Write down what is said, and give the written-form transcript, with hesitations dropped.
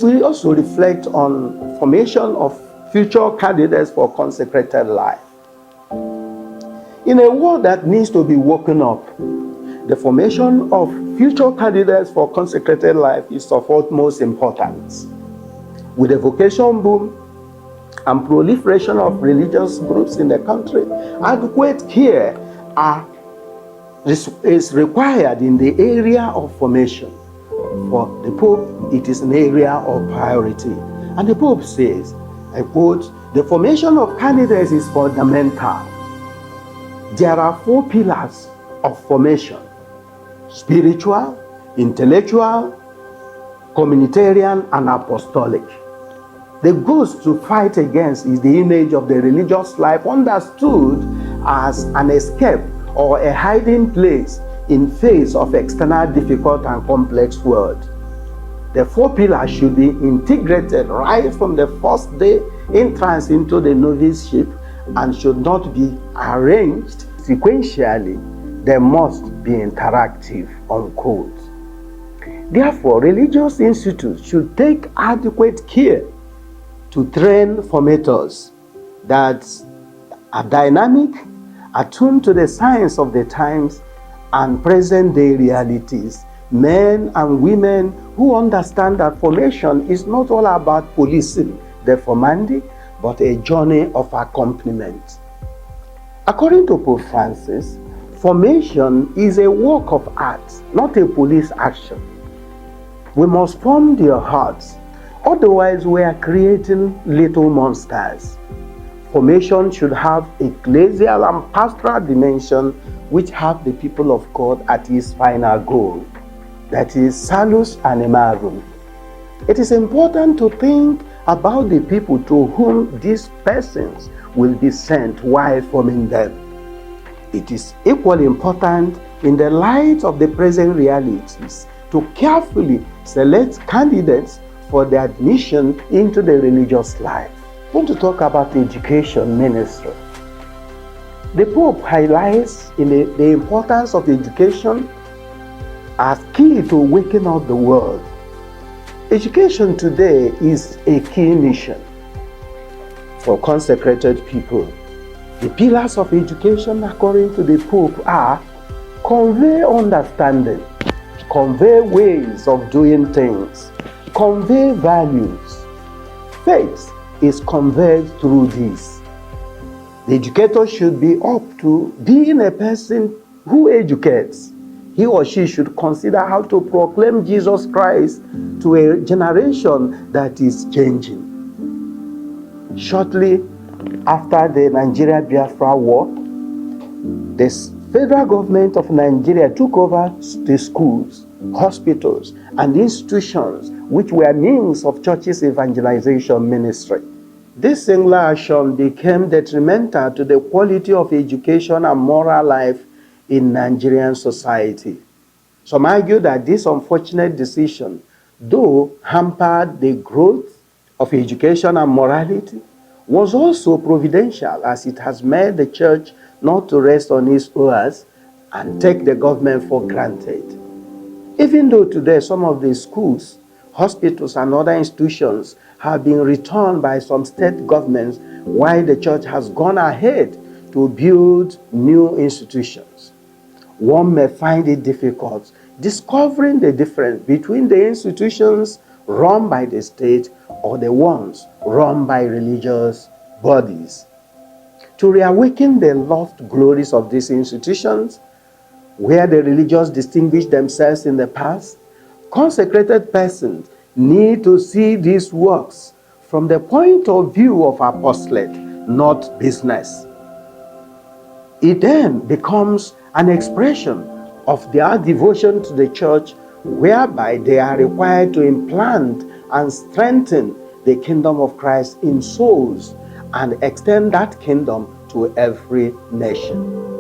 We also reflect on formation of future candidates for consecrated life. In a world that needs to be woken up, the formation of future candidates for consecrated life is of utmost importance. With the vocation boom and proliferation of religious groups in the country, adequate care is required in the area of formation. For the Pope, it is an area of priority. And the Pope says, I quote, "The formation of candidates is fundamental. There are 4 pillars of formation: spiritual, intellectual, communitarian, and apostolic. The ghost to fight against is the image of the religious life understood as an escape or a hiding place in face of external difficult and complex world. The 4 pillars should be integrated right from the first day entrance into the noviceship and should not be arranged sequentially. They must be interactive," unquote. Therefore, religious institutes should take adequate care to train formators that are dynamic, attuned to the signs of the times and present-day realities, men and women who understand that formation is not all about policing the formandi, but a journey of accompaniment. According to Pope Francis, formation is a work of art, not a police action. We must form their hearts, otherwise we are creating little monsters. Formation should have ecclesial and pastoral dimension which have the people of God at its final goal, that is salus animarum. It is important to think about the people to whom these persons will be sent while forming them. It is equally important in the light of the present realities to carefully select candidates for their admission into the religious life. I want to talk about education ministry. The Pope highlights the importance of education as key to waking up the world. Education today is a key mission for consecrated people. The pillars of education, according to the Pope, are convey understanding, convey ways of doing things, convey values. Faith is conveyed through this. The educator should be up to being a person who educates. He or she should consider how to proclaim Jesus Christ to a generation that is changing. Shortly after the Nigeria-Biafra war, the federal government of Nigeria took over the schools, hospitals, and institutions which were means of churches' evangelization ministry. This singular action became detrimental to the quality of education and moral life in Nigerian society. Some argue that this unfortunate decision, though hampered the growth of education and morality, was also providential, as it has made the church not to rest on its oars and take the government for granted. Even though today some of the schools, hospitals, and other institutions have been returned by some state governments, while the church has gone ahead to build new institutions, one may find it difficult discovering the difference between the institutions run by the state or the ones run by religious bodies. To reawaken the lost glories of these institutions, where the religious distinguished themselves in the past, consecrated persons need to see these works from the point of view of apostolate, not business. It then becomes an expression of their devotion to the church, whereby they are required to implant and strengthen the kingdom of Christ in souls and extend that kingdom to every nation.